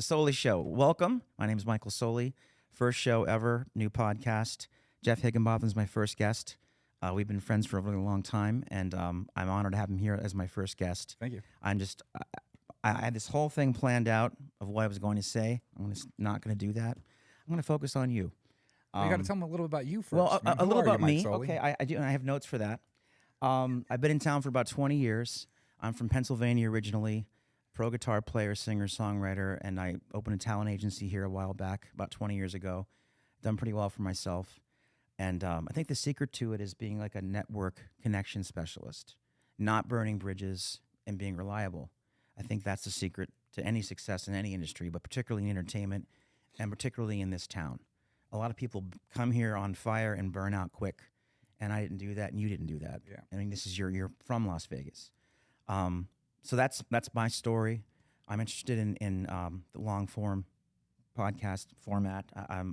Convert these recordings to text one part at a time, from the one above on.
The Soli Show. Welcome. My name is Michael Soli. First show ever, new podcast. Jeff Higginbotham is my first guest. We've been friends for a really long time, and I'm honored to have him here as my first guest. Thank you. I had this whole thing planned out of what I was going to say. Not going to do that. I'm going to focus on you. You got to tell them a little about you first. Well, a little about me. Soli? Okay, I do, and I have notes for that. I've been in town for about 20 years. I'm from Pennsylvania originally, pro guitar player, singer, songwriter, and I opened a talent agency here a while back, about 20 years ago. Done pretty well for myself. And I think the secret to it is being like a network connection specialist, not burning bridges and being reliable. I think that's the secret to any success in any industry, but particularly in entertainment and particularly in this town. A lot of people come here on fire and burn out quick. And I didn't do that, and you didn't do that. Yeah. I mean, you're from Las Vegas. So that's my story. I'm interested in the long form podcast format.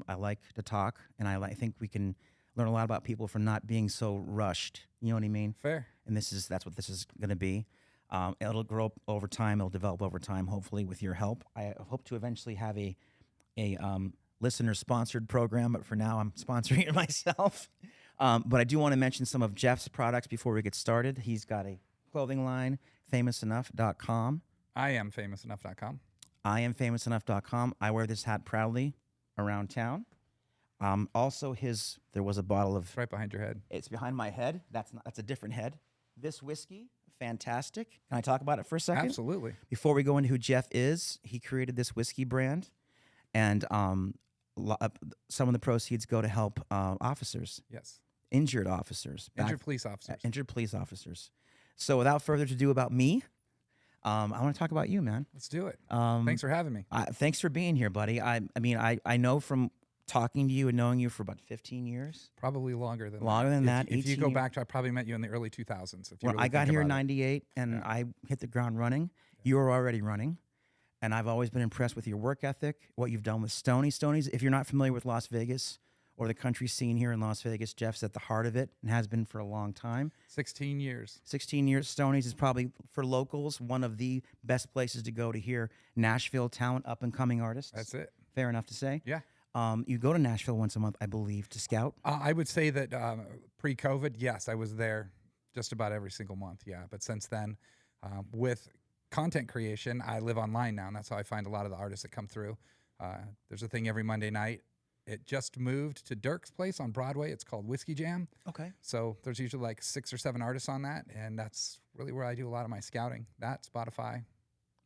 I like to talk, and I think we can learn a lot about people from not being so rushed. You know what I mean? Fair. And that's what this is going to be. It'll grow up over time. It'll develop over time, hopefully, with your help. I hope to eventually have a listener-sponsored program, but for now, I'm sponsoring it myself. But I do want to mention some of Jeff's products before we get started. He's got a clothing line, famousenough.com. I am famousenough.com. I am famousenough.com. I wear this hat proudly around town. Also, there was a bottle of... It's right behind your head. It's behind my head. That's a different head. This whiskey, fantastic. Can I talk about it for a second? Absolutely. Before we go into who Jeff is, he created this whiskey brand, and some of the proceeds go to help officers. Yes. Injured officers. Injured police officers. Injured police officers. So without further ado about me, I want to talk about you, man. Let's do it. Thanks for having me. Thanks for being here, buddy. I know from talking to you and knowing you for about 15 years. Probably longer than that. If you go back to, I probably met you in the early 2000s. I got here in 98, and I hit the ground running. Yeah. You were already running. And I've always been impressed with your work ethic, what you've done with Stoney's. If you're not familiar with Las Vegas or the country scene here in Las Vegas, Jeff's at the heart of it and has been for a long time. 16 years. 16 years. Stoney's is probably, for locals, one of the best places to go to hear Nashville talent, up-and-coming artists. That's it. Fair enough to say? Yeah. You go to Nashville once a month, I believe, to scout? I would say that pre-COVID, yes, I was there just about every single month, yeah. But since then, with content creation, I live online now, and that's how I find a lot of the artists that come through. There's a thing every Monday night. It just moved to Dirk's place on Broadway. It's called Whiskey Jam. Okay. So there's usually like 6 or 7 artists on that, and that's really where I do a lot of my scouting. That, Spotify.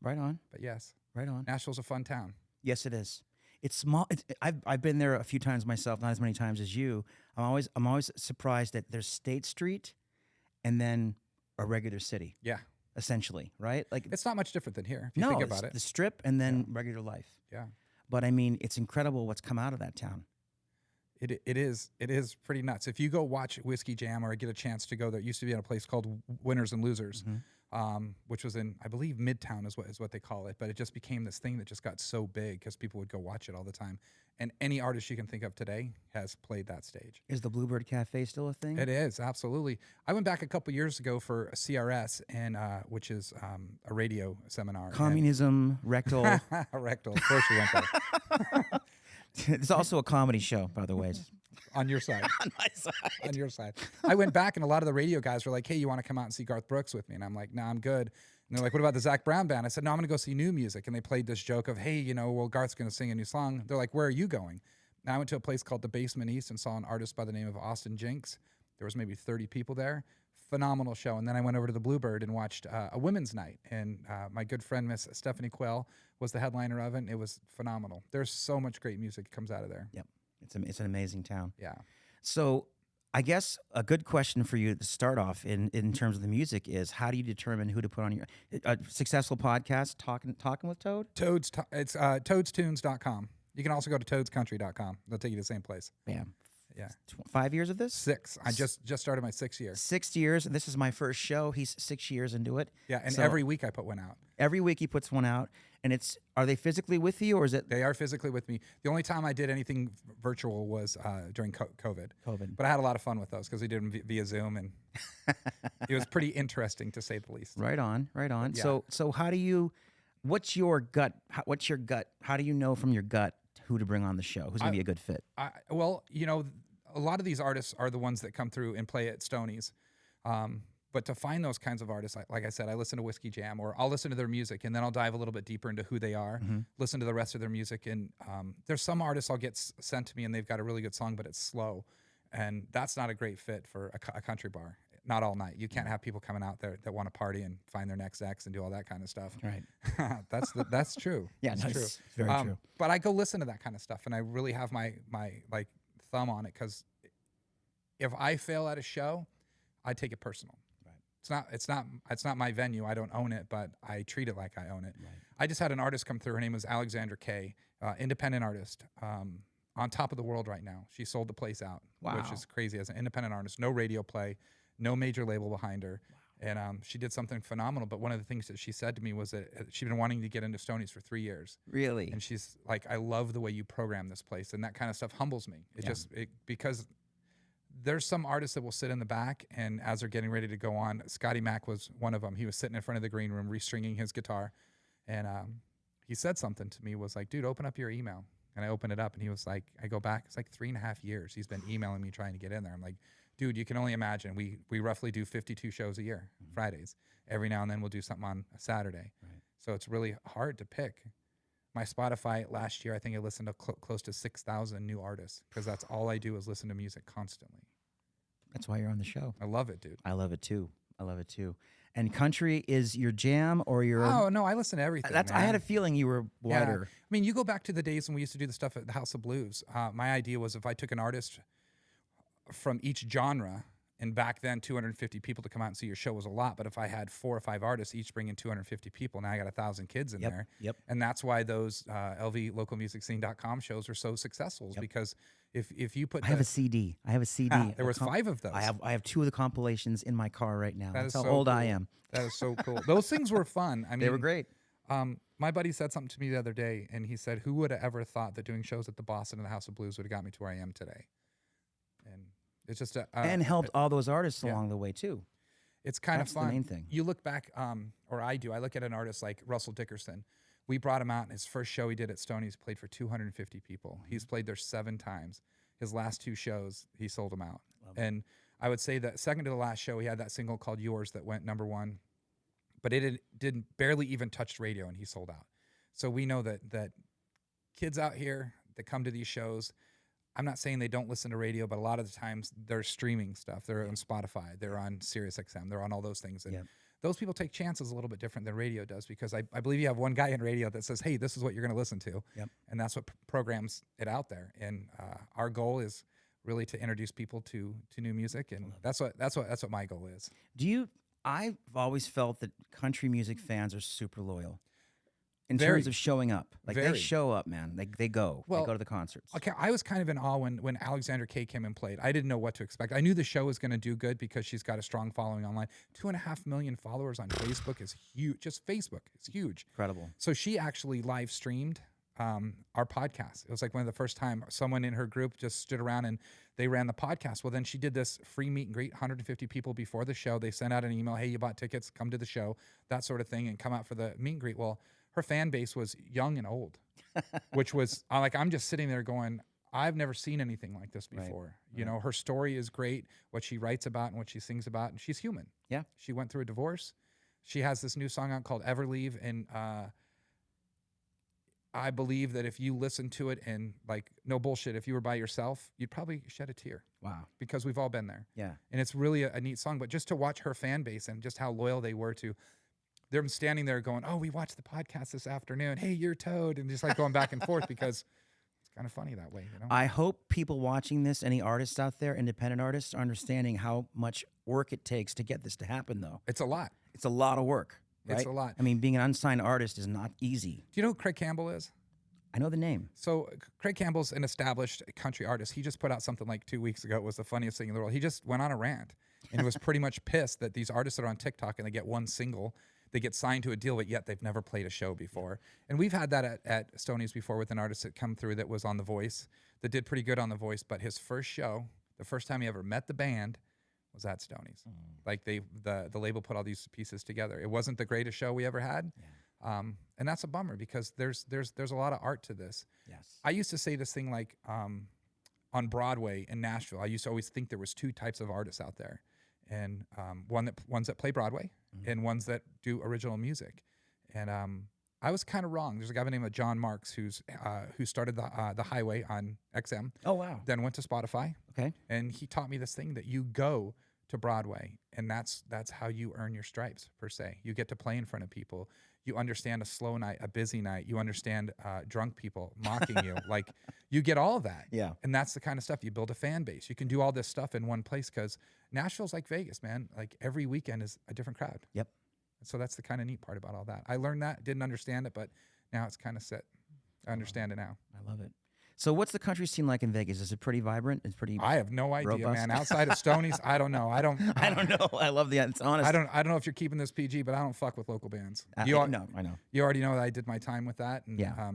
Right on. But yes. Right on. Nashville's a fun town. Yes, it is. It's small. I've been there a few times myself, not as many times as you. I'm always surprised that there's State Street and then a regular city. Yeah. Essentially, right? Like it's not much different than here if you think about it. The Strip and then regular life. Yeah. But I mean, it's incredible what's come out of that town. It is pretty nuts. If you go watch Whiskey Jam or get a chance to go there, it used to be at a place called Winners and Losers, which was in, I believe, Midtown is what they call it. But it just became this thing that just got so big because people would go watch it all the time. And any artist you can think of today has played that stage. Is the Bluebird Cafe still a thing? It is, absolutely. I went back a couple years ago for a CRS, and which is a radio seminar. Communism, rectal. Rectal, of course you went there. It's also a comedy show, by the way. On your side. On my side. On your side. I went back, and a lot of the radio guys were like, hey, you want to come out and see Garth Brooks with me? And I'm like, no, I'm good. And they're like, what about the Zac Brown band? I said, no, I'm going to go see new music. And they played this joke of, hey, well, Garth's going to sing a new song. They're like, where are you going? And I went to a place called the Basement East and saw an artist by the name of Austin Jinx. There was maybe 30 people there. Phenomenal show. And then I went over to the Bluebird and watched a women's night. And my good friend, Miss Stephanie Quell, was the headliner of it. And it was phenomenal. There's so much great music that comes out of there. Yep. It's an amazing town. Yeah. So I guess a good question for you to start off in terms of the music is, how do you determine who to put on your successful podcast, Talkin with Toad? It's toadstunes.com. You can also go to toadscountry.com. They'll take you to the same place. Bam. Yeah. 5 years of this? 6. I just started my 6th year. 6 years, and this is my first show. He's 6 years into it. Yeah, and so every week I put one out. Every week he puts one out, and are they physically with you, or is it? They are physically with me. The only time I did anything virtual was during COVID. COVID. But I had a lot of fun with those because we did them via Zoom, and it was pretty interesting to say the least. Right on, right on. Yeah. So how do you What's your gut? What's your gut? How do you know from your gut who to bring on the show? Who's gonna be a good fit? Well, you know, a lot of these artists are the ones that come through and play at Stoney's. But to find those kinds of artists, like I said, I listen to Whiskey Jam, or I'll listen to their music, and then I'll dive a little bit deeper into who they are, listen to the rest of their music. And there's some artists I'll get sent to me, and they've got a really good song, but it's slow. And that's not a great fit for a country bar. Not all night. You can't have people coming out there that want to party and find their next ex and do all that kind of stuff. Right. That's true. Yeah, that's true. It's very true. But I go listen to that kind of stuff, and I really have my like thumb on it, because if I fail at a show, I take it personal. Right. It's not my venue. I don't own it, but I treat it like I own it. Right. I just had an artist come through. Her name was Alexandra K, independent artist. On top of the world right now. She sold the place out, which is crazy as an independent artist. No radio play, no major label behind her. Wow. And she did something phenomenal. But one of the things that she said to me was that she'd been wanting to get into Stoney's for 3 years. Really? And she's like, I love the way you program this place. And that kind of stuff humbles me. Because there's some artists that will sit in the back, and as they're getting ready to go on, Scotty Mack was one of them. He was sitting in front of the green room, restringing his guitar. And he said something to me, was like, dude, open up your email. And I opened it up, and he was like, I go back, it's like 3.5 years. He's been emailing me trying to get in there. I'm like, dude, you can only imagine. We roughly do 52 shows a year, Fridays. Every now and then we'll do something on a Saturday. Right. So it's really hard to pick. My Spotify last year, I think I listened to close to 6,000 new artists, because that's all I do is listen to music constantly. That's why you're on the show. I love it, dude. I love it too. And country is your jam, or your? Oh no, I listen to everything. I had a feeling you were wider. Yeah. I mean, you go back to the days when we used to do the stuff at the House of Blues. My idea was, if I took an artist from each genre, and back then 250 people to come out and see your show was a lot, but if I had 4 or 5 artists each bring in 250 people, now I got 1,000 kids in there. Yep. And that's why those lvlocalmusicscene.com shows are so successful, because if you put I have a CD. There was 5 of those. I have 2 of the compilations in my car right now. That's how so old cool. I am. That is so cool. Those things were fun. I mean, they were great. My buddy said something to me the other day, and he said, who would have ever thought that doing shows at the Boston and the House of Blues would have got me to where I am today? And it's just and helped all those artists along the way too. It's kind of fun. That's the main thing. You look back, or I do. I look at an artist like Russell Dickerson. We brought him out, and his first show he did at Stoney's played for 250 people. He's played there 7 times. His last 2 shows, he sold them out. And I would say that second to the last show, he had that single called Yours that went #1, but it didn't barely even touch radio, and he sold out. So we know that kids out here that come to these shows, I'm not saying they don't listen to radio, but a lot of the times they're streaming stuff. They're on Spotify, they're on SiriusXM, they're on all those things. And those people take chances a little bit different than radio does, because I believe you have one guy in radio that says, hey, this is what you're going to listen to. And that's what programs it out there. And our goal is really to introduce people to new music. And that's what my goal is. I've always felt that country music fans are super loyal. In terms of showing up. Like, they show up, man. They go. They go to the concerts. Okay, I was kind of in awe when Alexandra K came and played. I didn't know what to expect. I knew the show was going to do good because she's got a strong following online. 2.5 million followers on Facebook is huge. Just Facebook is huge. Incredible. So she actually live streamed our podcast. It was like one of the first time someone in her group just stood around and they ran the podcast. Well, then she did this free meet and greet, 150 people before the show. They sent out an email, hey, you bought tickets, come to the show, that sort of thing, and come out for the meet and greet. Well, her fan base was young and old, which was like, I'm just sitting there going, I've never seen anything like this before. Right. You know, her story is great, what she writes about and what she sings about, and she's human. Yeah. She went through a divorce. She has this new song out called Ever Leave, and I believe that if you listen to it and, like, no bullshit, if you were by yourself, you'd probably shed a tear. Wow. Because we've all been there. Yeah. And it's really a neat song, but just to watch her fan base and just how loyal they were to, they're standing there going, oh, we watched the podcast this afternoon. Hey, you're Toad. And just like going back and forth because it's kind of funny that way, you know? I hope people watching this, any artists out there, independent artists, are understanding how much work it takes to get this to happen, though. It's a lot. It's a lot of work. Right? It's a lot. I mean, being an unsigned artist is not easy. Do you know who Craig Campbell is? I know the name. So Craig Campbell's an established country artist. He just put out something like 2 weeks ago. It was the funniest thing in the world. He just went on a rant and he was pretty much pissed that these artists that are on TikTok and they get one single, they get signed to a deal, but yet they've never played a show before. And we've had that at Stoney's before with an artist that come through that was on The Voice, that did pretty good on The Voice, but his first show, the first time he ever met the band, was at Stoney's. Like the label put all these pieces together. It wasn't the greatest show we ever had. And And that's a bummer because there's a lot of art to this. Yes. I used to say this thing like on Broadway in Nashville, I used to always think there was two types of artists out there, and ones that play Broadway and ones that do original music. And I was kind of wrong. There's a guy by the name of John Marks who started the Highway on XM. Oh wow. Then went to Spotify. Okay. And he taught me this thing that you go to Broadway, and that's how you earn your stripes per se. You get to play in front of people. You understand a slow night, a busy night. You understand drunk people mocking you. Like, you get all of that. Yeah. And that's the kind of stuff. You build a fan base. You can do all this stuff in one place because Nashville's like Vegas, man. Like, every weekend is a different crowd. Yep. So that's the kind of neat part about all that. I learned that, didn't understand it, but now it's kind of set. I understand it now. I love it. So what's the country scene like in Vegas? Is it pretty vibrant? It's pretty. I have no idea, robust? man. Outside of Stoney's, I don't know. I don't know. I love the. It's honest. I don't know if you're keeping this PG, but I don't fuck with local bands. No, I know. You already know that I did my time with that, and Yeah.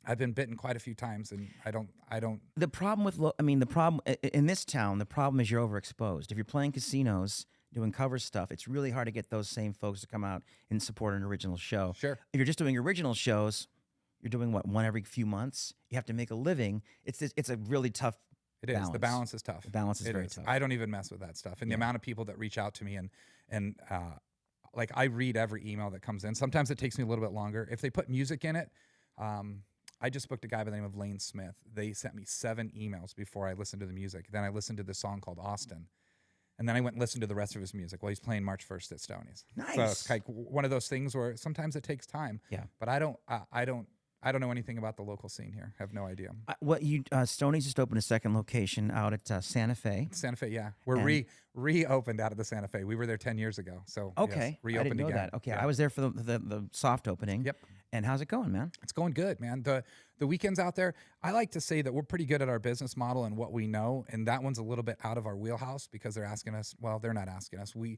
I've been bitten quite a few times, and I don't. The problem with, the problem in this town, the problem is you're overexposed. If you're playing casinos, doing cover stuff, it's really hard to get those same folks to come out and support an original show. Sure. If you're just doing original shows, you're doing what, one every few months. You have to make a living. It's a really tough. It is. Balance. The balance is tough. The balance is It very tough. I don't even mess with that stuff. And the amount of people that reach out to me and like, I read every email that comes in. Sometimes it takes me a little bit longer. If they put music in it, I just booked a guy by the name of Lane Smith. They sent me 7 emails before I listened to the music. Then I listened to this song called Austin. And then I went and listened to the rest of his music while he's playing March 1st at Stoney's. Nice. So it's like one of those things where sometimes it takes time. Yeah. But I don't know anything about the local scene here. I have no idea. Stoney's just opened a second location out at Santa Fe. Santa Fe, yeah. We're reopened out of the Santa Fe. We were there 10 years ago. So Okay. yes, reopened I didn't know again. that. Okay. Yeah. I was there for the soft opening. Yep. And how's it going, man? It's going good, man. The weekends out there, I like to say that we're pretty good at our business model and what we know, and that one's a little bit out of our wheelhouse because they're asking us. Well, they're not asking us. We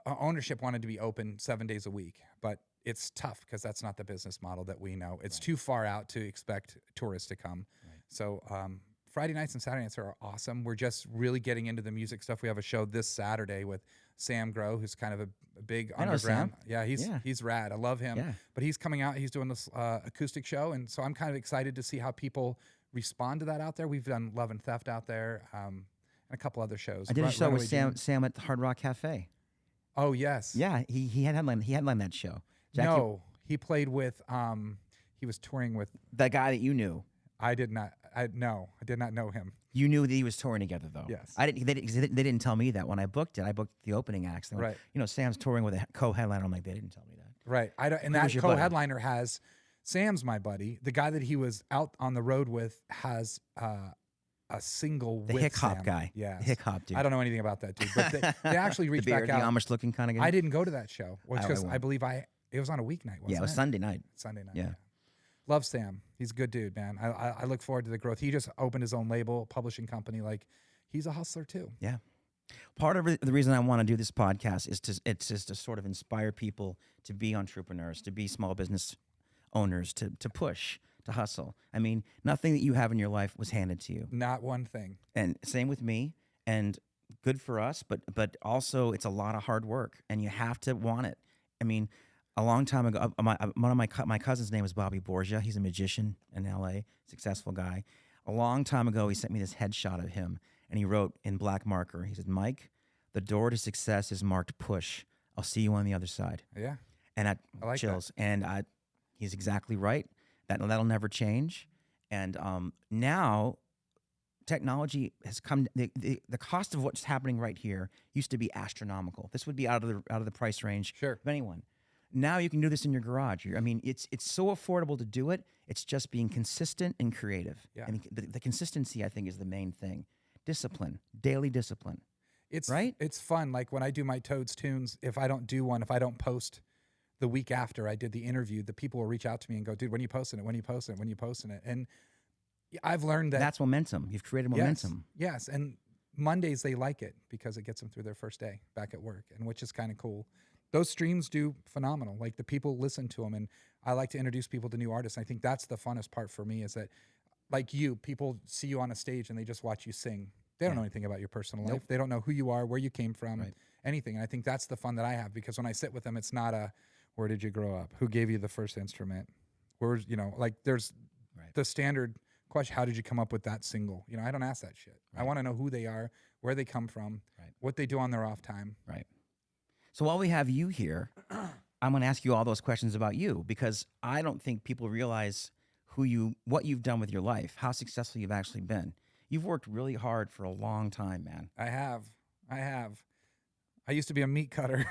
ownership wanted to be open 7 days a week, but it's tough because that's not the business model that we know. It's too far out to expect tourists to come. Right. So Friday nights and Saturday nights are awesome. We're just really getting into the music stuff. We have a show this Saturday with Sam Grow, who's kind of a big underground. Sam. Yeah, he's rad. I love him. Yeah. But he's coming out. He's doing this acoustic show, and so I'm kind of excited to see how people respond to that out there. We've done Love and Theft out there, and a couple other shows. I did a show with Sam at the Hard Rock Cafe. Oh yes. Yeah, he headlined that show. Jackie, No, he played with. He was touring with the guy that you knew. I did not. I did not know him. You knew that he was touring together, though. Yes. I didn't. They didn't tell me that when I booked it. I booked the opening acts. They went, Right. Sam's touring with a co-headliner. I'm like, they didn't tell me that. Right. I don't. And Who that was your buddy? co-headliner has Sam's my buddy. The guy that he was out on the road with has a single The with hick hop Sam. guy. Yeah. The hick hop dude. I don't know anything about that dude, but they actually The reached beard, back the out. Amish looking kind of guy. I didn't go to that show because I went. believe it was on a weeknight. Wasn't Yeah, it was Sunday night. Sunday night. Yeah. Love Sam. He's a good dude, man. I look forward to the growth. He just opened his own label, publishing company. Like, he's a hustler too. Yeah. Part of the reason I want to do this podcast is it's just to sort of inspire people to be entrepreneurs, to be small business owners, to push, to hustle. I mean, nothing that you have in your life was handed to you. Not one thing. And same with me. And good for us, but also it's a lot of hard work, and you have to want it. I mean, a long time ago, one of my cousin's name is Bobby Borgia. He's a magician in L.A., successful guy. A long time ago, he sent me this headshot of him, and he wrote in black marker. He said, "Mike, the door to success is marked push. I'll see you on the other side." Yeah. And I like chills. And he's exactly right. That'll never change. And now technology has come. The cost of what's happening right here used to be astronomical. This would be out of the price range Sure. of anyone. Now you can do this in your garage. I mean, it's so affordable to do it. It's just being consistent and creative. Yeah. And the consistency, I think, is the main thing. Discipline, daily discipline. It's right. It's fun. Like when I do my Toads tunes, if I don't do one, if I don't post the week after I did the interview, the people will reach out to me and go, "Dude, when are you posting it? When are you posting it? When are you posting it?" And I've learned that That's momentum. You've created momentum. Yes. And Mondays they like it because it gets them through their first day back at work, and which is kind of cool. Those streams do phenomenal. Like the people listen to them, and I like to introduce people to new artists. I think that's the funnest part for me is that, like you, people see you on a stage and they just watch you sing. They don't know anything about your personal life. They don't know who you are, where you came from, anything. And I think that's the fun that I have because when I sit with them, it's not a, Where did you grow up? Who gave you the first instrument? Where's, like there's Right. the standard question. How did you come up with that single? I don't ask that shit. I Right. want to know who they are, where they come from, Right. what they do on their off time. Right. So while we have you here, I'm going to ask you all those questions about you, because I don't think people realize what you've done with your life, how successful you've actually been. You've worked really hard for a long time, man. I have. I used to be a meat cutter.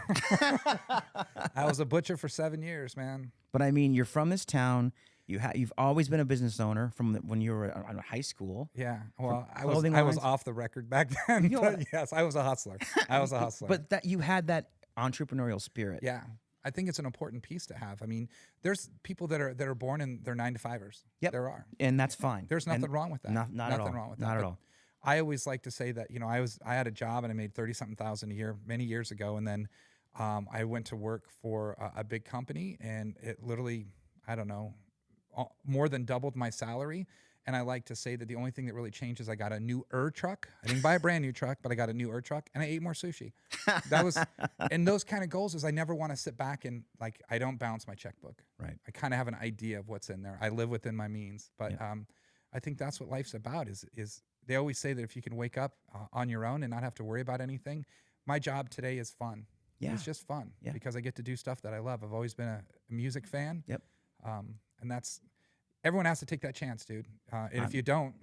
I was a butcher for 7 years, man. But I mean, you're from this town. You've always been a business owner from when you were in high school. Yeah. Well, I clothing was lines? off the record back then. You know But what? yes, I was a hustler. I was a hustler. But that you had that entrepreneurial spirit. yeah, I think it's an important piece to have. I mean, there's people that are born and they're 9-to-5ers. Yep. There are. And that's fine. There's nothing And wrong with that. Not at Nothing all. wrong with that. Not at But all. I always like to say that, I had a job and I made 30-something thousand a year many years ago. And then I went to work for a big company, and it literally, I don't know, more than doubled my salary. And I like to say that the only thing that really changed is I got a new truck. I didn't buy a brand new truck, but I got a new truck, and I ate more sushi. That was, and those kind of goals is I never want to sit back and I don't bounce my checkbook. Right. I kind of have an idea of what's in there. I live within my means, but I think that's what life's about. Is they always say that if you can wake up on your own and not have to worry about anything. My job today is fun. Yeah. It's just fun Yeah. because I get to do stuff that I love. I've always been a music fan. Yep. And that's, everyone has to take that chance, dude. And if you don't,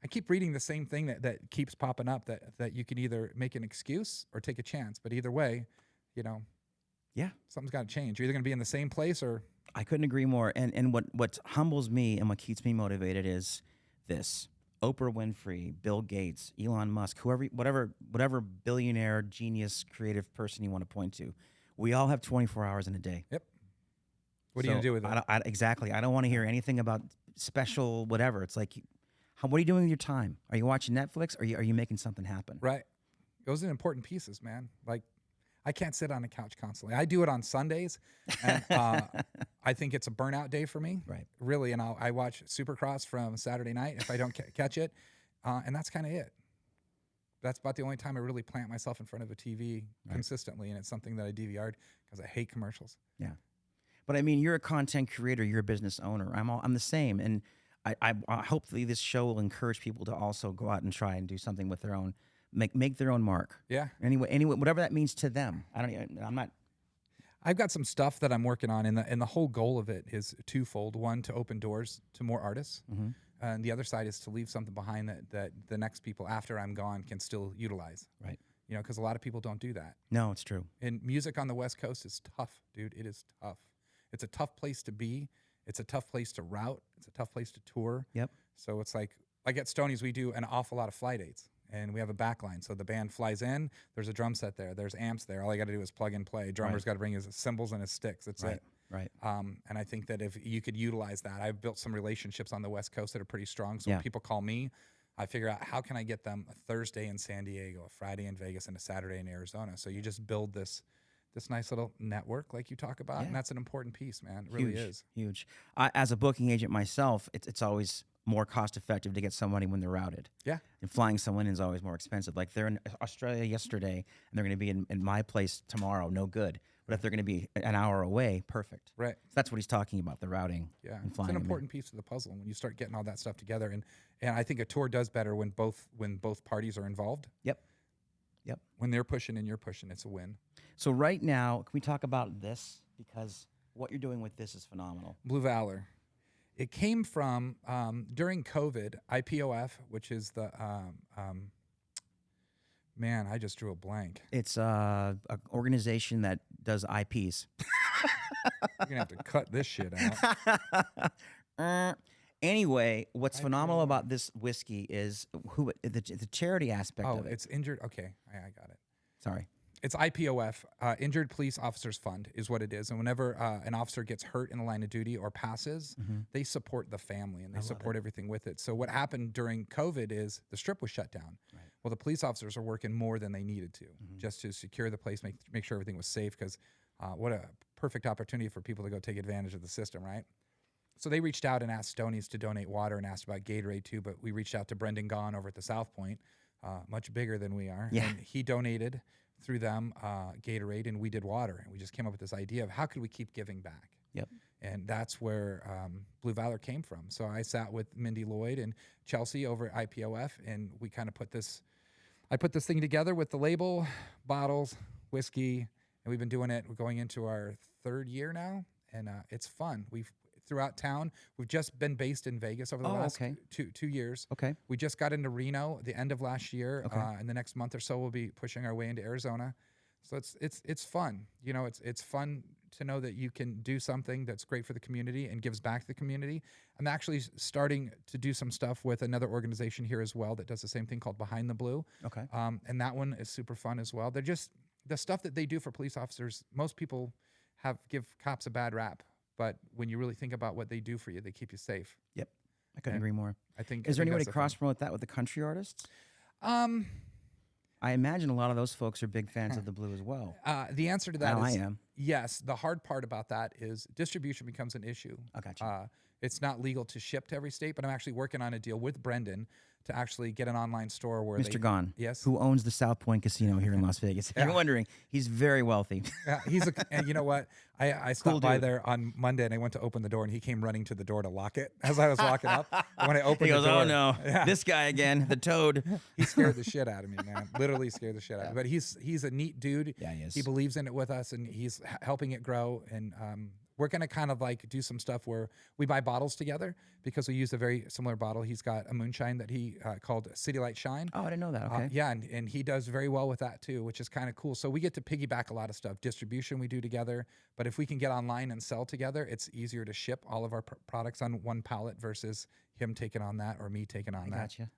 I keep reading the same thing that keeps popping up, that you can either make an excuse or take a chance. But either way, Yeah. something's got to change. You're either going to be in the same place or. I couldn't agree more. And what humbles me and what keeps me motivated is this: Oprah Winfrey, Bill Gates, Elon Musk, whatever billionaire, genius, creative person you want to point to, we all have 24 hours in a day. Yep. What are you going to do with it? Exactly. I don't want to hear anything about special whatever. It's like, what are you doing with your time? Are you watching Netflix? Or are you making something happen? Right. Those are important pieces, man. Like, I can't sit on a couch constantly. I do it on Sundays, and I think it's a burnout day for me. Right. Really, and I watch Supercross from Saturday night if I don't catch it, and that's kind of it. That's about the only time I really plant myself in front of a TV consistently, and it's something that I DVR'd because I hate commercials. Yeah. But I mean, you're a content creator. You're a business owner. I'm the same, and I hopefully this show will encourage people to also go out and try and do something with their own. Make their own mark. Yeah. Anyway, whatever that means to them. I'm not. I've got some stuff that I'm working on, and the whole goal of it is twofold. One, to open doors to more artists, and the other side is to leave something behind that the next people after I'm gone can still utilize. Right. Because a lot of people don't do that. No, it's true. And music on the West Coast is tough, dude. It is tough. It's a tough place to be. It's a tough place to route. It's a tough place to tour. Yep. So it's like at Stoney's, we do an awful lot of fly dates. And we have a back line. So the band flies in, there's a drum set there, there's amps there. All I got to do is plug and play. Drummer's got to bring his cymbals and his sticks. That's it. Right. And I think that if you could utilize that, I've built some relationships on the West Coast that are pretty strong. So when people call me, I figure out how can I get them a Thursday in San Diego, a Friday in Vegas, and a Saturday in Arizona. So you just build this nice little network like you talk about. And that's an important piece, man. It really is. Huge. As a booking agent myself, it's always more cost effective to get somebody when they're routed. Yeah. And flying someone in is always more expensive. Like they're in Australia yesterday and they're going to be in my place tomorrow. No good. But if they're going to be an hour away, perfect. Right. So that's what he's talking about, the routing. Yeah. And flying It's an them in. important piece of the puzzle when you start getting all that stuff together. And I think a tour does better when both parties are involved. Yep. When they're pushing and you're pushing, it's a win. So right now, can we talk about this? Because what you're doing with this is phenomenal. Blue Valor. It came from during COVID, IPOF, which is the man, I just drew a blank. It's an organization that does IPs. You're gonna have to cut this shit out. Anyway, what's phenomenal about this whiskey is the charity aspect of it. It's injured. Okay, I got it. Sorry. It's IPOF, Injured Police Officers Fund is what it is. And whenever an officer gets hurt in the line of duty or passes, they support the family and they support everything with it. So what happened during COVID is the Strip was shut down. Right. Well, the police officers are working more than they needed to just to secure the place, make sure everything was safe, because what a perfect opportunity for people to go take advantage of the system, right? So they reached out and asked Stoney's to donate water and asked about Gatorade too, but we reached out to Brendan Gaughan over at the South Point, much bigger than we are. Yeah. And he donated through them Gatorade, and we did water. And we just came up with this idea of how could we keep giving back? Yep. And that's where Blue Valor came from. So I sat with Mindy Lloyd and Chelsea over at IPOF, and we kind of I put this thing together with the label, bottles, whiskey, and we've been doing it. We're going into our 3rd year now, and it's fun. We've throughout town. We've just been based in Vegas over the last two years. Okay. We just got into Reno the end of last year. Okay. In the next month or so, we'll be pushing our way into Arizona. So it's fun. You know, it's fun to know that you can do something that's great for the community and gives back to the community. I'm actually starting to do some stuff with another organization here as well that does the same thing called Behind the Blue. Okay. And that one is super fun as well. They're just the stuff that they do for police officers. Most people give cops a bad rap, but when you really think about what they do for you, they keep you safe. Yep. I couldn't agree more. I think. Is there any way to that's the fun. cross promote that with the country artists? I imagine a lot of those folks are big fans of the Blue as well. The answer to that Now is I am. yes. The hard part about that is distribution becomes an issue. I got you. It's not legal to ship to every state, but I'm actually working on a deal with Brendan to actually get an online store where Mr. Gone, yes, who owns the South Point Casino here in Las Vegas. If you're wondering, he's very wealthy. he's and you know what? I stopped by there on Monday and I went to open the door and he came running to the door to lock it as I was walking up. And when I opened He goes, the door, "Oh no, this guy again, the Toad." He scared the shit out of me, man. Literally scared the shit out of me. But he's a neat dude. Yeah, he is. He believes in it with us and he's helping it grow. And we're going to kind of like do some stuff where we buy bottles together because we use a very similar bottle. He's got a moonshine that he called City Light Shine. Oh, I didn't know that. Okay. Yeah, and he does very well with that too, which is kind of cool. So we get to piggyback a lot of stuff. Distribution we do together, but if we can get online and sell together, it's easier to ship all of our products on one pallet versus him taking on that or me taking on that. Gotcha.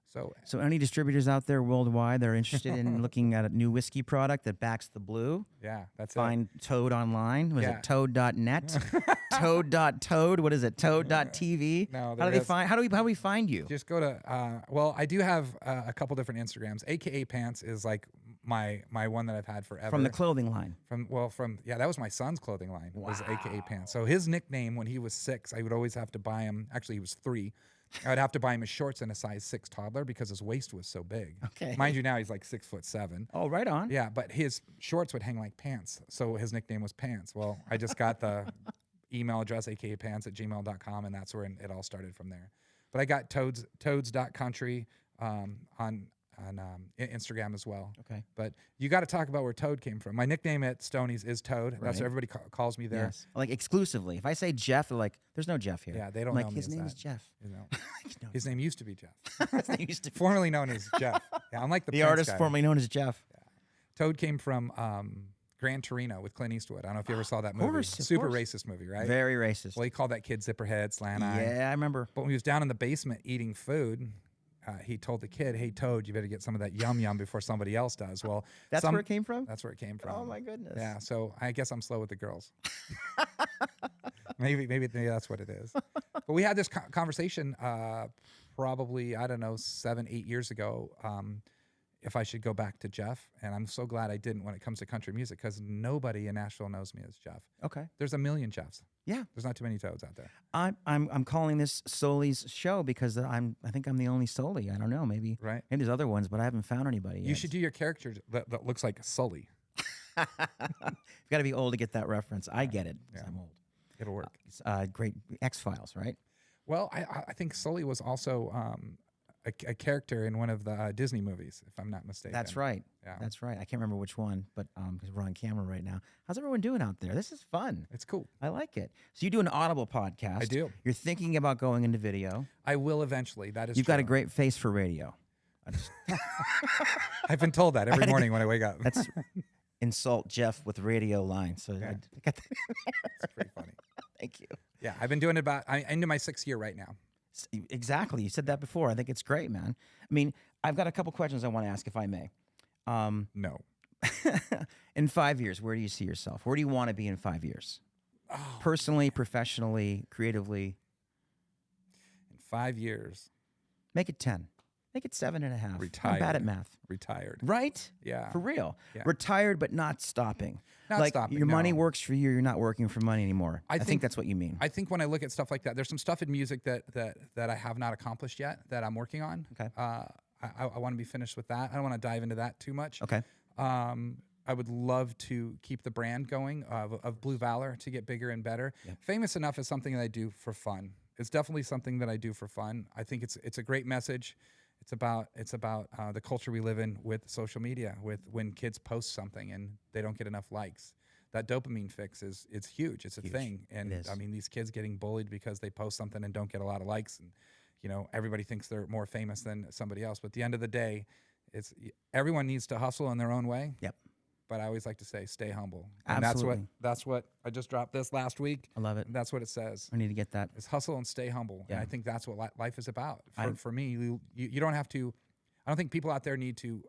So any distributors out there worldwide that are interested in looking at a new whiskey product that backs the Blue, yeah, that's find Toad online. Was Yeah. it toad.net? Toad.toad? What is it? Toad.tv? No, how there do they is- find? How do we find you? Just go to well, I do have a couple different Instagrams. a.k.a. Pants is like my one that I've had forever. From the clothing line. That was my son's clothing line. Was a.k.a. Pants. So his nickname when he was 6, I would always have to buy him. Actually, he was 3. I'd have to buy him his shorts in a size 6 toddler because his waist was so big. Okay. Mind you, now he's like 6'7". Oh, right on. Yeah, but his shorts would hang like pants. So his nickname was Pants. Well, I just got the email address, aka.pants@gmail.com, and that's where it all started from there. But I got toads.country on Instagram as well. Okay. But you got to talk about where Toad came from. My nickname at Stoney's is Toad. That's Right. what everybody calls me there. Yes. Like exclusively. If I say Jeff, they're like, "There's no Jeff here." Yeah, they don't I'm like, know me his as name that. is Jeff. You know, No. his name used to be Jeff, His name used to be formerly known as Jeff. Yeah, I'm like the the Prince artist guy. formerly known as Jeff. Toad came from Gran Torino with Clint Eastwood. I don't know if you ever saw that movie. of Super course. racist movie, right? Very racist. Well, he called that kid Zipperhead, Slant Eye. Yeah, I remember. But when he was down in the basement eating food, he told the kid, "Hey, Toad, you better get some of that yum yum before somebody else does." Well, That's where it came from? That's where it came from. Oh my goodness. Yeah, so I guess I'm slow with the girls. maybe that's what it is. But we had this conversation probably, I don't know, 7-8 years ago. If I should go back to Jeff, and I'm so glad I didn't when it comes to country music because nobody in Nashville knows me as Jeff. Okay. There's a million Jeffs. Yeah. There's not too many Toads out there. I'm calling this Soli's show because I think I'm the only Soli. I don't know, maybe Right. maybe there's other ones, but I haven't found anybody yet. You should do your character that looks like Sully. You've got to be old to get that reference. I get it. 'Cause I'm old. It'll work. It's, great X-Files, right? Well, I think Sully was also a character in one of the Disney movies, if I'm not mistaken. That's right. Yeah. That's right. I can't remember which one, but because we're on camera right now. How's everyone doing out there? This is fun. It's cool. I like it. So you do an Audible podcast. I do. You're thinking about going into video. I will eventually. That is You've got a true. great face for radio. I've been told that every morning when I wake up. That's insult Jeff with radio line. So Yeah. I got that. It's pretty funny. Thank you. Yeah, I've been doing it I'm into my 6th year right now. Exactly. You said that before. I think it's great, man. I mean, I've got a couple questions I want to ask, if I may. No. In 5 years, where do you see yourself? Where do you want to be in 5 years? Oh, Personally, professionally, creatively? in 5 years, Make it 10. Make it 7.5. I'm Retired. bad at math. retired. Right? Yeah. For real. Yeah. Retired, but not stopping. Not like stopping, your money no. works for you. You're not working for money anymore. I think think- that's what you mean. I think when I look at stuff like that, there's some stuff in music that I have not accomplished yet that I'm working on. Okay. I want to be finished with that. I don't want to dive into that too much. Okay. I would love to keep the brand going of Blue Valor to get bigger and better. Yep. Famous Enough is something that I do for fun. It's definitely something that I do for fun. I think it's a great message. It's about the culture we live in with social media, with when kids post something and they don't get enough likes. That dopamine fix it's huge. It's a thing. And I mean, these kids getting bullied because they post something and don't get a lot of likes, and you know, everybody thinks they're more famous than somebody else. But at the end of the day, everyone needs to hustle in their own way. Yep. But I always like to say, stay humble. And Absolutely. that's what I just dropped this last week. I love it. And that's what it says. I need to get that. It's hustle and stay humble. Yeah. And I think that's what life is about. For me, you don't have to. I don't think people out there need to.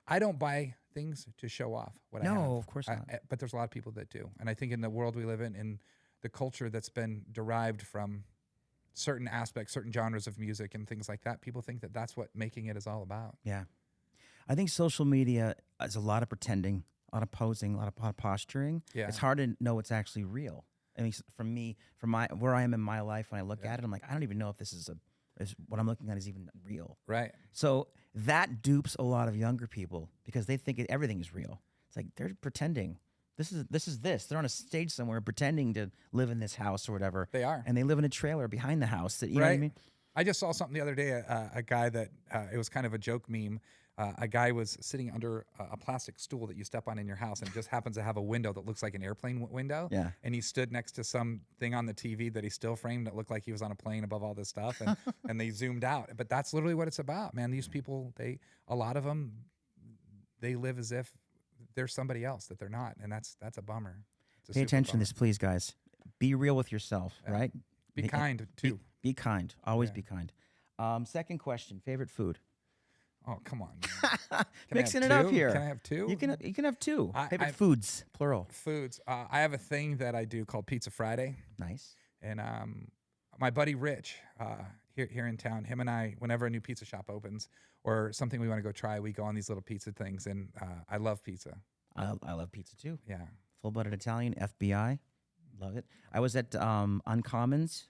I don't buy things to show off what I have. No, of course not. But there's a lot of people that do. And I think in the world we live in the culture that's been derived from certain aspects, certain genres of music and things like that, people think that that's what making it is all about. Yeah. I think social media is a lot of pretending, a lot of posing, a lot of posturing. Yeah. It's hard to know what's actually real. I mean, from me, where I am in my life, when I look at it, I'm like, I don't even know if this is what I'm looking at is even real. Right. So that dupes a lot of younger people because they think everything is real. It's like they're pretending. This is this. They're on a stage somewhere pretending to live in this house or whatever. They are. And they live in a trailer behind the house. That you know what I mean? I just saw something the other day, a guy that, it was kind of a joke meme. A guy was sitting under a plastic stool that you step on in your house, and it just happens to have a window that looks like an airplane window. Yeah. And he stood next to something on the TV that he still framed that looked like he was on a plane above all this stuff, and they zoomed out. But that's literally what it's about, man. These people, a lot of them, they live as if they're somebody else that they're not, and that's a bummer. Pay attention to this, please, guys. Be real with yourself, right? Be kind, too. Be kind. Always be kind. Second question, favorite food? Oh, come on. Man. Mixing it up here. Can I have two? You can have two. Favorite I foods, plural. Foods. I have a thing that I do called Pizza Friday. Nice. And my buddy Rich, here in town, him and I, whenever a new pizza shop opens or something we want to go try, we go on these little pizza things. And I love pizza. I love pizza too. Yeah. Full-blooded Italian, FBI. Love it. I was at Uncommons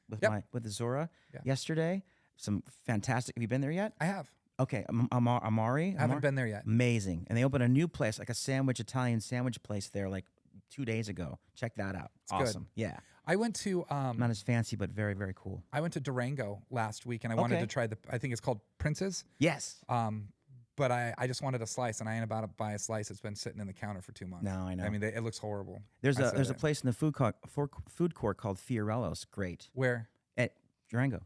with Zora yesterday. Some fantastic. Have you been there yet? I have. Okay, Amari. I haven't been there yet. Amazing. And they opened a new place, like a Italian sandwich place there like 2 days ago. Check that out. It's awesome. Good. Yeah. I went to not as fancy, but very, very cool. I went to Durango last week, and I wanted to try I think it's called Prince's. Yes. But I just wanted a slice, and I ain't about to buy a slice. It's been sitting in the counter for 2 months. No, I know. I mean, it looks horrible. There's a place in the food court called Fiorello's. Great. Where? At Durango.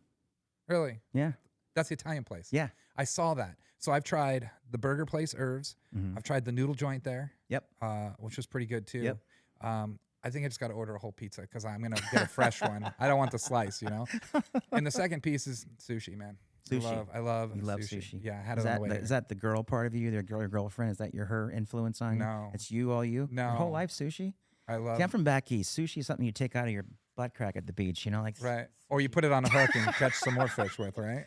Really? Yeah. That's the Italian place. Yeah. I saw that. So I've tried the burger place, Irv's. Mm-hmm. I've tried the noodle joint there. Yep. Which was pretty good too. Yep. I think I just got to order a whole pizza because I'm gonna get a fresh one. I don't want the slice, you know. And the second piece is sushi, man. Sushi. I love You love sushi. sushi. Yeah, I had it on the way. Is that the girl part of you? Your girlfriend? Is that her influence on you? No. It's you, all you? No. Your whole life sushi? I love. See, I'm from back east. Sushi is something you take out of your butt crack at the beach, you know, like Right. Or you put it on a hook and catch some more fish with, right?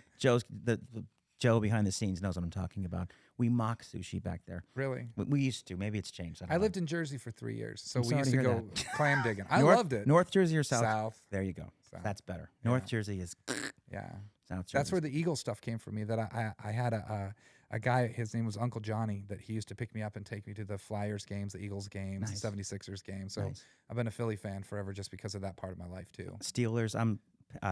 Joe behind the scenes knows what I'm talking about. We mock sushi back there. Really? We used to. Maybe it's changed. I lived in Jersey for 3 years, so we sorry used to to hear go clam digging. I North, loved it. North Jersey or South? South. There you go. South. That's better. North Jersey is Yeah. South Jersey. That's where the Eagle stuff came from me. That I had a guy, his name was Uncle Johnny, that he used to pick me up and take me to the Flyers games, the Eagles games, Nice. the 76ers games. So Nice. I've been a Philly fan forever just because of that part of my life too. Steelers. I'm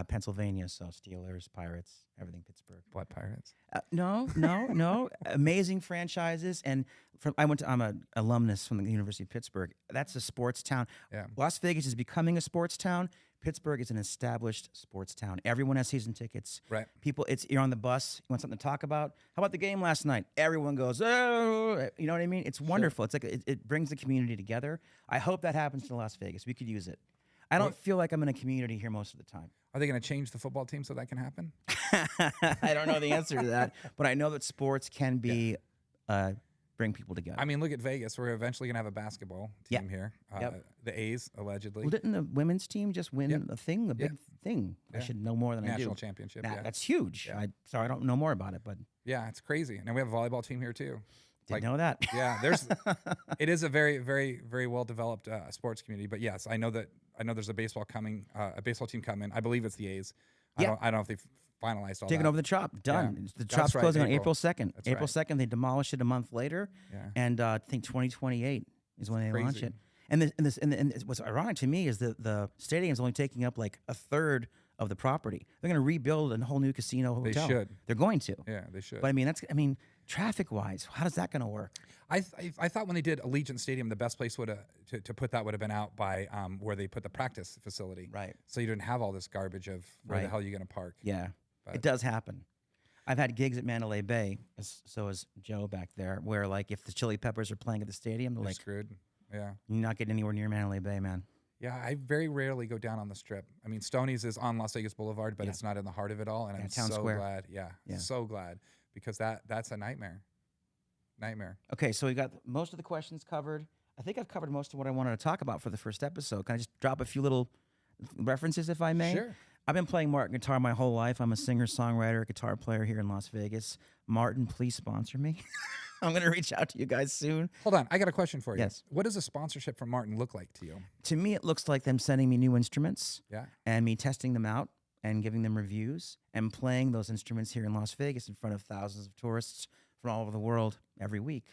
Pennsylvania, so Steelers, Pirates, everything Pittsburgh. What Pirates? No. Amazing franchises. And I'm an alumnus from the University of Pittsburgh. That's a sports town. Yeah. Las Vegas is becoming a sports town. Pittsburgh is an established sports town. Everyone has season tickets. Right. People, you're on the bus. You want something to talk about? How about the game last night? Everyone goes, oh, you know what I mean? It's wonderful. It's like it brings the community together. I hope that happens to Las Vegas. We could use it. I don't feel like I'm in a community here most of the time. Are they going to change the football team so that can happen? I don't know the answer to that, but I know that sports can be bring people together. I mean, look at Vegas. We're eventually going to have a basketball team here. The A's, allegedly. Well, didn't the women's team just win a thing, a big thing? I should know more than I do. National championship. That's huge. Yeah. Sorry, I don't know more about it, but Yeah, it's crazy. And we have a volleyball team here too. didn't know that. Yeah, it is a very, very, very well developed sports community. But yes, I know there's a baseball team coming. I believe it's the A's. I don't know if they've finalized all Taking that. over the shop. Done. Yeah. The That's shop's right, closing on April. April 2nd. That's April right. 2nd, they demolish it a month later. Yeah. And I think 2028 is when they launch Crazy. it. And what's ironic to me is that the stadium's only taking up like a third of the property. They're going to rebuild a whole new casino hotel. should. They're going to. Yeah, they should. But traffic wise, how is that going to work? I thought when they did Allegiant Stadium, the best place to put that would have been out by where they put the practice facility. Right. So you didn't have all this garbage of where the hell are you going to park. Yeah, But- it does happen. I've had gigs at Mandalay Bay, so is Joe back there, where like if the Chili Peppers are playing at the stadium, they're You're like, screwed. Yeah. you're not getting anywhere near Mandalay Bay, man. Yeah, I very rarely go down on the Strip. I mean, Stoney's is on Las Vegas Boulevard, but Yeah. it's not in the heart of it all. And I'm Town so Square. glad. Yeah, Yeah. so glad because that's a nightmare. Nightmare. Okay, so we got most of the questions covered. I think I've covered most of what I wanted to talk about for the first episode. Can I just drop a few little references, if I may? Sure. I've been playing Martin guitar my whole life. I'm a singer, songwriter, guitar player here in Las Vegas. Martin, please sponsor me. I'm going to reach out to you guys soon. Hold on, I got a question for you. Yes. What does a sponsorship from Martin look like to you? To me, it looks like them sending me new instruments Yeah. and me testing them out and giving them reviews and playing those instruments here in Las Vegas in front of thousands of tourists from all over the world every week.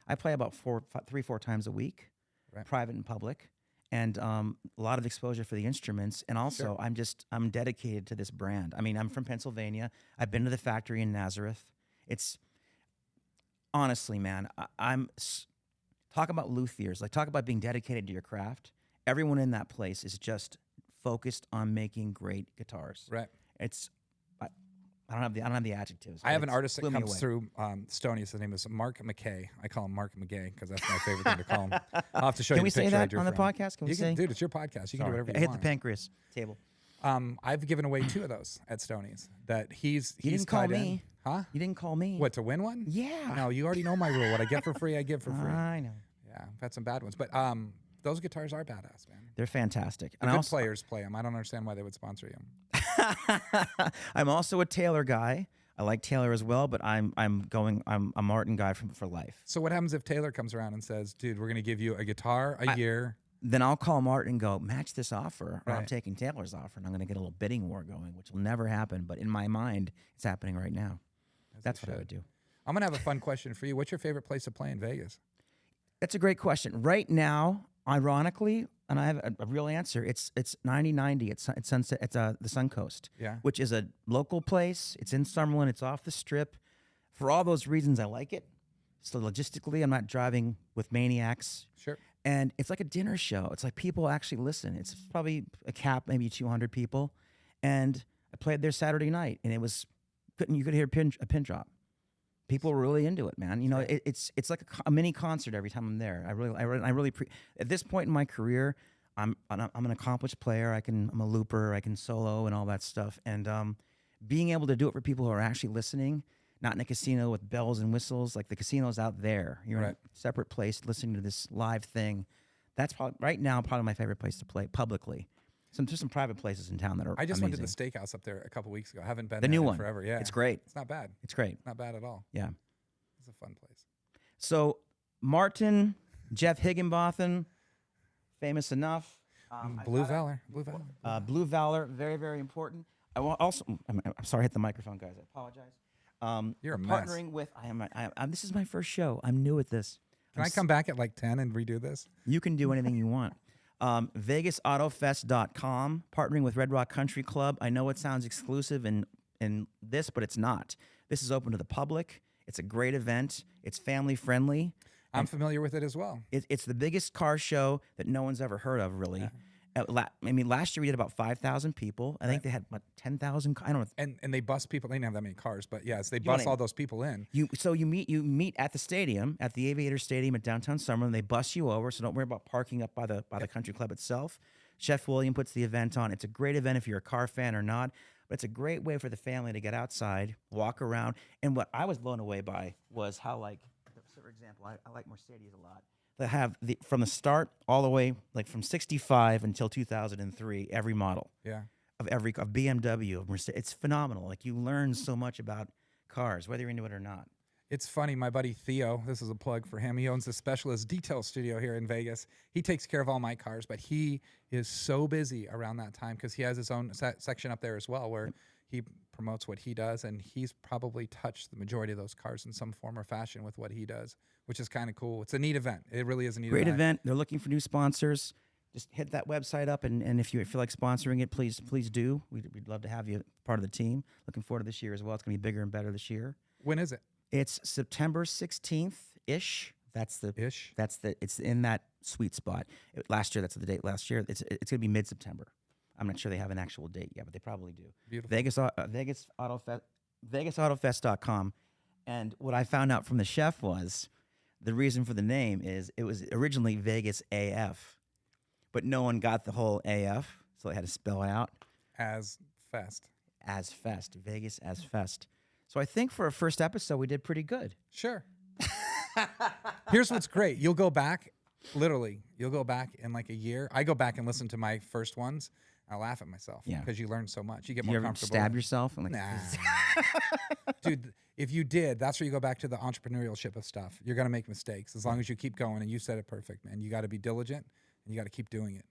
I play about 3-4 times a week, Right. private and public, and a lot of exposure for the instruments. And also, Sure. I'm dedicated to this brand. I mean, I'm from Pennsylvania. I've been to the factory in Nazareth. It's honestly, man, talk about luthiers. Like, talk about being dedicated to your craft. Everyone in that place is just focused on making great guitars. Right. It's I don't have the adjectives. I have an but it's artist that blew me comes away. through Stoney's. His name is Mark a.k.a. I call him Mark McGay because that's my favorite thing to call him. I'll have to show Can you we the say picture I that drew on the from. podcast? Can we You say? dude, it's your podcast. You can do whatever I you hit want. the pancreas table. I've given away 2 of those at Stoney's. That he's You didn't call tied in. me. Huh? You didn't call me. What, to win one? Yeah. No, you already know my rule. What I get for free, I give for free. I know. Yeah, I've had some bad ones, but those guitars are badass, man. They're fantastic. The And I good also, players play them. I don't understand why they would sponsor you. I'm also a Taylor guy. I like Taylor as well, but I'm a Martin guy for life. So what happens if Taylor comes around and says, "Dude, we're going to give you a guitar a year"? Then I'll call Martin and go, match this offer, or I'm Right. taking Taylor's offer, and I'm going to get a little bidding war going, which will never happen. But in my mind, it's happening right now. That's what I would do. I'm going to have a fun question for you. What's your favorite place to play in Vegas? That's a great question. Right now, ironically, and I have a real answer. It's 9090. It's Sunset. It's the Suncoast, Yeah. which is a local place. It's in Summerlin. It's off the Strip. For all those reasons, I like it. So logistically, I'm not driving with maniacs. Sure. And it's like a dinner show. It's like people actually listen. It's probably a cap, maybe 200 people. And I played there Saturday night, and you could hear a pin drop. People were really into it, man. You know, it's like a mini concert every time I'm there. At this point in my career, I'm an accomplished player. I'm a looper. I can solo and all that stuff. And being able to do it for people who are actually listening, not in a casino with bells and whistles, like the casino's out there. You're in a separate place listening to this live thing. That's probably right now probably my favorite place to play publicly. There's some private places in town that are I just amazing. went to the steakhouse up there a couple weeks ago. I haven't been The there new in one. forever. Yeah. It's great. It's not bad. It's great. Not bad at all. Yeah. It's a fun place. So Martin, JEFF HIGGINBOTHAM, famous enough. Blue Valor. Blue Valor. Blue Valor, very, very important. I want also. I'm sorry, I hit the microphone, guys. I apologize. You're a mess. Partnering with. This is my first show. I'm new at this. Can I come back at like 10 and redo this? You can do anything you want. VegasAutoFest.com, partnering with Red Rock Country Club. I know it sounds exclusive in this, but it's not. This is open to the public. It's a great event. It's family friendly. I'm familiar with it as well. It's the biggest car show that no one's ever heard of, really. Last year we did about 5,000 people. I think they had what 10,000. I don't know. And they bus people. They didn't have that many cars, but yes, they bus all those people in. You meet at the stadium, at the Aviator Stadium at downtown Summerlin. They bus you over, so don't worry about parking up by the country club itself. Chef William puts the event on. It's a great event if you're a car fan or not, but it's a great way for the family to get outside, walk around. And what I was blown away by was how, like, for example, I like Mercedes a lot. They have from the start all the way, like from 65 until 2003, every model. Yeah. Of BMW, of Mercedes. It's phenomenal. Like, you learn so much about cars, whether you're into it or not. It's funny. My buddy Theo, this is a plug for him. He owns the Specialist Detail Studio here in Vegas. He takes care of all my cars, but he is so busy around that time because he has his own section up there as well where he promotes what he does, and he's probably touched the majority of those cars in some form or fashion with what he does, which is kind of cool. It's a neat event. It really is a neat Great event. They're looking for new sponsors. Just hit that website up, and if you feel like sponsoring it, please do. We'd love to have you part of the team. Looking forward to this year as well. It's going to be bigger and better this year. When is it? It's September 16th-ish. It's in that sweet spot. Last year, that's the date. Last year, it's going to be mid-September. I'm not sure they have an actual date yet, but they probably do. Beautiful. VegasAutofest.com. And what I found out from the chef was the reason for the name is it was originally Vegas AF, but no one got the whole AF, so they had to spell it out. As Fest. Vegas as Fest. So I think for a first episode, we did pretty good. Sure. Here's what's great. You'll go back, literally, you'll go back in like a year. I go back and listen to my first ones. I laugh at myself because you learn so much. You get more you ever comfortable. stab yourself? I'm like, nah. Dude, if you did, that's where you go back to the entrepreneurship of stuff. You're going to make mistakes as long as you keep going, and you said it perfect, man. You got to be diligent, and you got to keep doing it.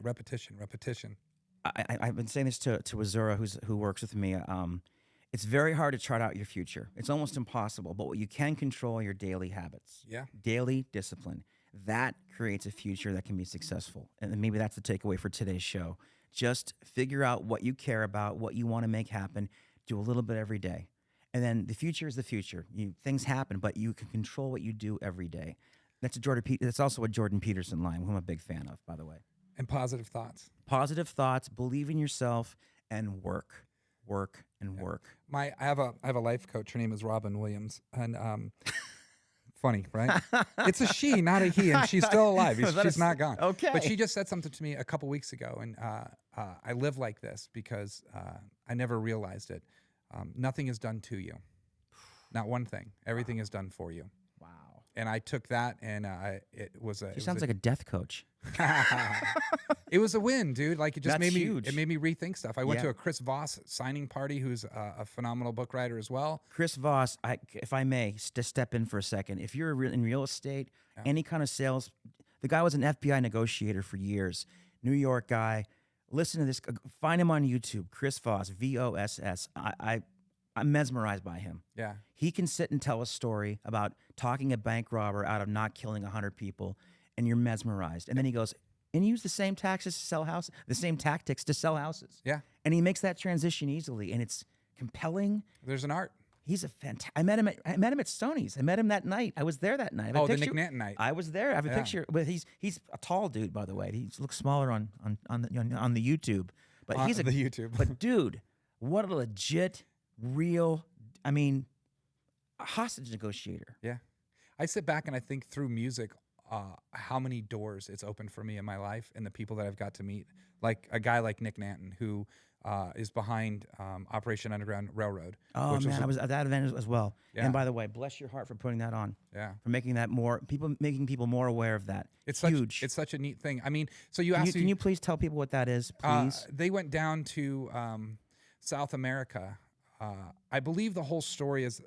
Repetition. I've been saying this to Azura, who works with me. It's very hard to chart out your future. It's almost impossible. But what you can control are your daily habits. Yeah. Daily discipline. That creates a future that can be successful. And maybe that's the takeaway for today's show. Just figure out what you care about, what you want to make happen. Do a little bit every day. And then the future is the future. Things happen, but you can control what you do every day. That's also a Jordan Peterson line, who I'm a big fan of, by the way. And positive thoughts. Positive thoughts, believe in yourself, and work. I have a life coach. Her name is Robin Williams, and funny, right? It's a she, not a he, and she's still alive. She's not gone. Okay. But she just said something to me a couple weeks ago, and I live like this because I never realized it. Nothing is done to you. Not one thing. Everything is done for you. Wow. And I took that, and She sounds like a death coach. It was a win, dude. Like, it just That's made me huge. it made me rethink stuff. I went to a Chris Voss signing party, who's a phenomenal book writer as well. Chris Voss, if I may, just step in for a second. If you're in real estate, any kind of sales, the guy was an FBI negotiator for years. New York guy. Listen to this. Find him on YouTube. Chris Voss, VOSS. I'm mesmerized by him. Yeah. He can sit and tell a story about talking a bank robber out of not killing 100 people, and you're mesmerized. And then he goes, and use the same tactics to sell houses. Yeah. And he makes that transition easily, and it's compelling. There's an art. He's a fantastic. I met him at Sony's. I met him that night. I was there that night. The Nick Nanton night. I was there. I have a picture. But he's a tall dude, by the way. He looks smaller on the YouTube. But he's the YouTube. But dude, what a legit, real. I mean, a hostage negotiator. Yeah. I sit back and I think through music, how many doors it's opened for me in my life and the people that I've got to meet. Like a guy like Nick Nanton, who is behind Operation Underground Railroad. Oh, man, I was at that event as well. Yeah. And by the way, bless your heart for putting that on. Yeah. For making that making people more aware of that. It's huge. It's such a neat thing. I mean, so you asked me. Can you please tell people what that is, please? They went down to South America. I believe the whole story is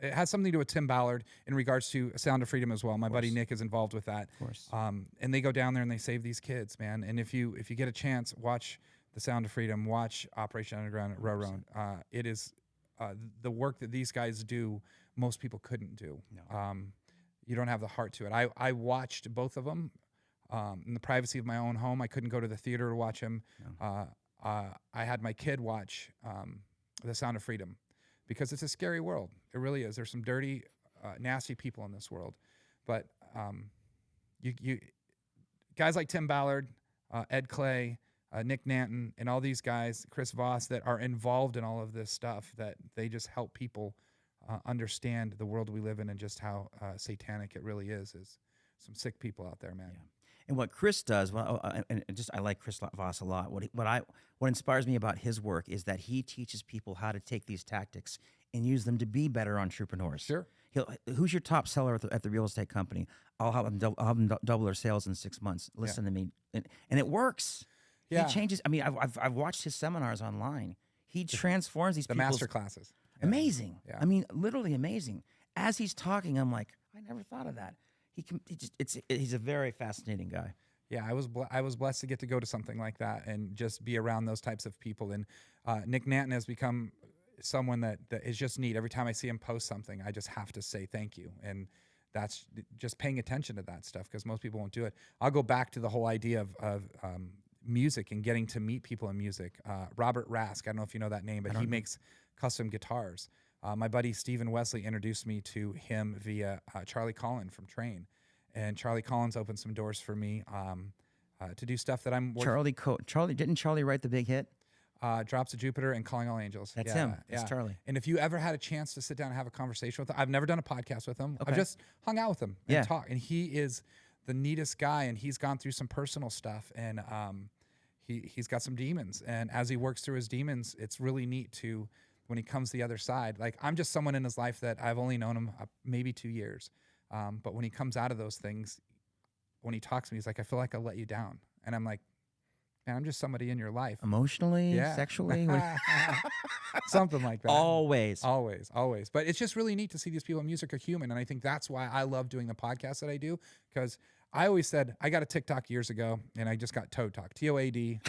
it has something to do with Tim Ballard in regards to Sound of Freedom as well. My buddy Nick is involved with that. Of course. And they go down there and they save these kids, man. And if you get a chance, watch the Sound of Freedom, watch Operation Underground Railroad. It is the work that these guys do. Most people couldn't do. No. You don't have the heart to it. I watched both of them in the privacy of my own home. I couldn't go to the theater to watch them. No. I had my kid watch The Sound of Freedom because it's a scary world. It really is. There's some dirty, nasty people in this world. But you guys like Tim Ballard, Ed Clay, Nick Nanton, and all these guys, Chris Voss, that are involved in all of this stuff, that they just help people understand the world we live in and just how satanic it really is some sick people out there, man. Yeah. And what Chris does, I like Chris Voss a lot. What inspires me about his work is that he teaches people how to take these tactics and use them to be better entrepreneurs. Sure. Who's your top seller at the real estate company? I'll have them double their sales in 6 months. Listen to me, and it works. Yeah. He changes. I mean, I've watched his seminars online. He transforms these the people's master classes. Yeah. Amazing. Yeah. I mean, literally amazing. As he's talking, I'm like, I never thought of that. He's a very fascinating guy. Yeah, I was blessed to get to go to something like that and just be around those types of people. And Nick Nanton has become someone that is just neat. Every time I see him post something, I just have to say thank you. And that's just paying attention to that stuff, because most people won't do it. I'll go back to the whole idea of music and getting to meet people in music. Robert Rask, I don't know if you know that name, but he makes custom guitars. My buddy Stephen Wesley introduced me to him via Charlie Collin from Train. And Charlie Collins opened some doors for me to do stuff that I'm working. Didn't Charlie write the big hit? Drops of Jupiter and Calling All Angels. That's him. That's Charlie. And if you ever had a chance to sit down and have a conversation with him, I've never done a podcast with him. Okay. I've just hung out with him and talked. And he is the neatest guy, and he's gone through some personal stuff, and he's got some demons. And as he works through his demons, it's really neat to, when he comes the other side. Like, I'm just someone in his life that I've only known him maybe 2 years. But when he comes out of those things, when he talks to me, he's like, I feel like I let you down. And I'm like, man, I'm just somebody in your life. Emotionally, sexually? Something like that. Always. But it's just really neat to see these people in music are human. And I think that's why I love doing the podcast that I do, because I always said, I got a TikTok years ago, and I just got Toad Talk, TOAD.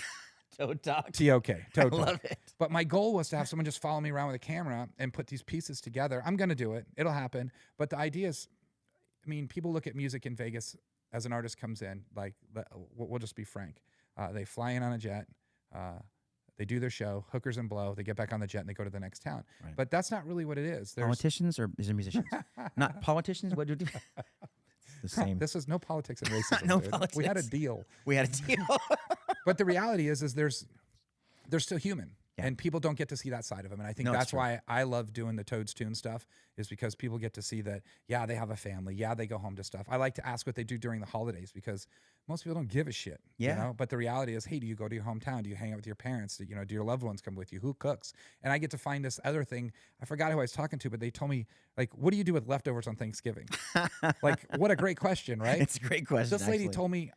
Toad Talk. T-O-K. Toad Talk. I love it. But my goal was to have someone just follow me around with a camera and put these pieces together. I'm going to do it. It'll happen. But the idea is, I mean, people look at music in Vegas as an artist comes in, like, we'll just be frank. They fly in on a jet, they do their show, hookers and blow, they get back on the jet and they go to the next town. Right. But that's not really what it is. Politicians, or is it musicians? Not politicians? What do you do? The same. This is no politics and racism. No dude. politics. We had a deal. But the reality is they're still human. Yeah. And people don't get to see that side of them. And I think that's why I love doing the Toads Tune stuff, is because people get to see that, yeah, they have a family. Yeah, they go home to stuff. I like to ask what they do during the holidays, because most people don't give a shit. Yeah. You know? But the reality is, hey, do you go to your hometown? Do you hang out with your parents? Do your loved ones come with you? Who cooks? And I get to find this other thing. I forgot who I was talking to, but they told me, like, what do you do with leftovers on Thanksgiving? Like, what a great question, right? It's a great question. This lady told me,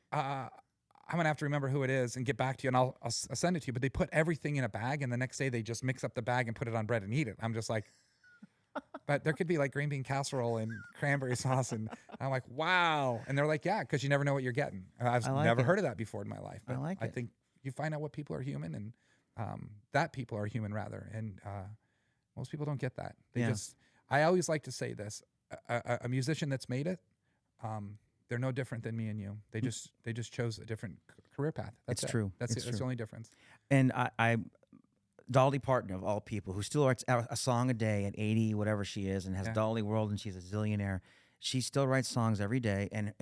I'm going to have to remember who it is and get back to you, and I'll send it to you. But they put everything in a bag, and the next day they just mix up the bag and put it on bread and eat it. I'm just like, but there could be like green bean casserole and cranberry sauce. And I'm like, wow. And they're like, yeah, because you never know what you're getting. I've never heard of that before in my life. But I think you find out what people are human, and that people are human, rather. And most people don't get that. I always like to say this, a musician that's made it, they're no different than me and you. They just chose a different career path. That's true. That's the only difference. And I Dolly Parton, of all people, who still writes a song a day at 80, whatever she is, and has Dolly World, and she's a zillionaire. She still writes songs every day. And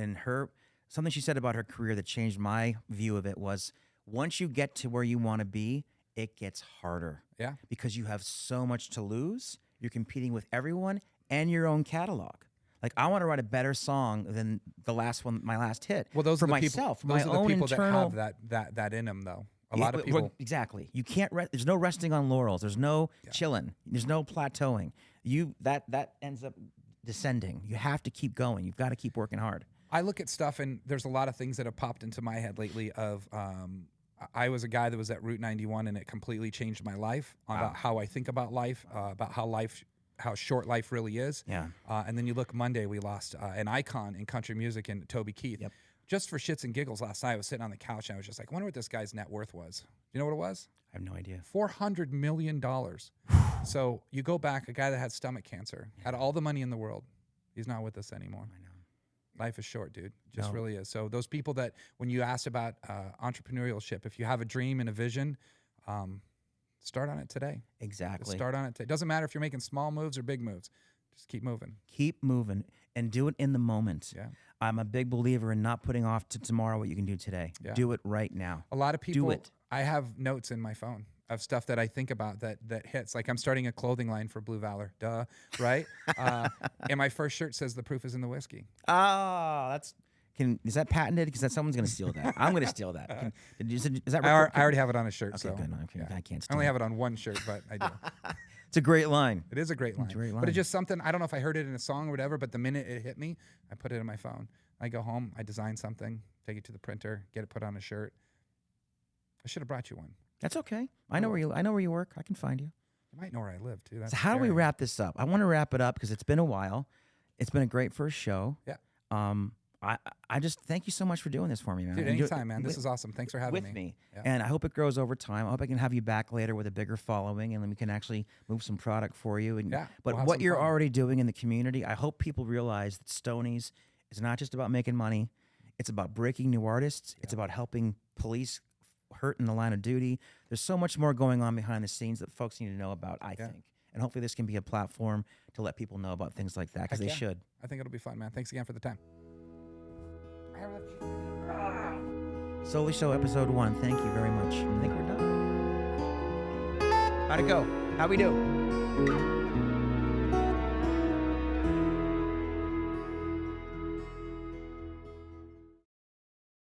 something she said about her career that changed my view of it was, once you get to where you want to be, it gets harder. Yeah. Because you have so much to lose. You're competing with everyone and your own catalog. Like, I want to write a better song than the last one, my last hit. Well, those for are the myself, people, those my are the own people internal, that have that in them, though. A lot of people. Exactly. You can't. There's no resting on laurels. There's no chilling. There's no plateauing. That ends up descending. You have to keep going. You've got to keep working hard. I look at stuff, and there's a lot of things that have popped into my head lately. I was a guy that was at Route 91, and it completely changed my life about how I think about life, about how short life really is. Yeah. And then you look, Monday we lost an icon in country music in Toby Keith. Yep. Just for shits and giggles, last night I was sitting on the couch and I was just like, I wonder what this guy's net worth was. You know what it was? I have no idea. $400 million. So you go back, a guy that had stomach cancer, had all the money in the world. He's not with us anymore. I know. Life is short, dude. Just really is. So those people that, when you asked about entrepreneurship, if you have a dream and a vision, start on it today. Exactly. Just start on it today. Doesn't matter if you're making small moves or big moves. Just keep moving. Keep moving and do it in the moment. Yeah. I'm a big believer in not putting off to tomorrow what you can do today. Yeah. Do it right now. A lot of people, do it. I have notes in my phone of stuff that I think about that hits. Like, I'm starting a clothing line for Blue Valor. Duh, right? And my first shirt says, the proof is in the whiskey. Oh, is that patented? Because someone's going to steal that. I'm going to steal that. Is that I already have it on a shirt. Okay, so good. Okay, yeah. I can't steal I only have it on one shirt, but I do. It's a great line. It is a great line. But it's just something, I don't know if I heard it in a song or whatever, but the minute it hit me, I put it in my phone. I go home, I design something, take it to the printer, get it put on a shirt. I should have brought you one. That's okay. I know where you work. I can find you. You might know where I live, too. That's so how do we wrap this up? I want to wrap it up because it's been a while. It's been a great first show. Yeah. I just thank you so much for doing this for me, man. Dude, And anytime, man. This is awesome. Thanks for having with me. Yeah. And I hope it grows over time. I hope I can have you back later with a bigger following, and then we can actually move some product for you. And, Yeah, but we'll have what some you're fun. already doing in the community, I hope people realize that Stonies is not just about making money. It's about breaking new artists. It's about helping police hurt in the line of duty. There's so much more going on behind the scenes that folks need to know about, I think. And hopefully this can be a platform to let people know about things like that, because they should. I think it'll be fun, man. Thanks again for the time. Soli Show episode 1. Thank you very much. I think we're done. How'd it go? How'd we do?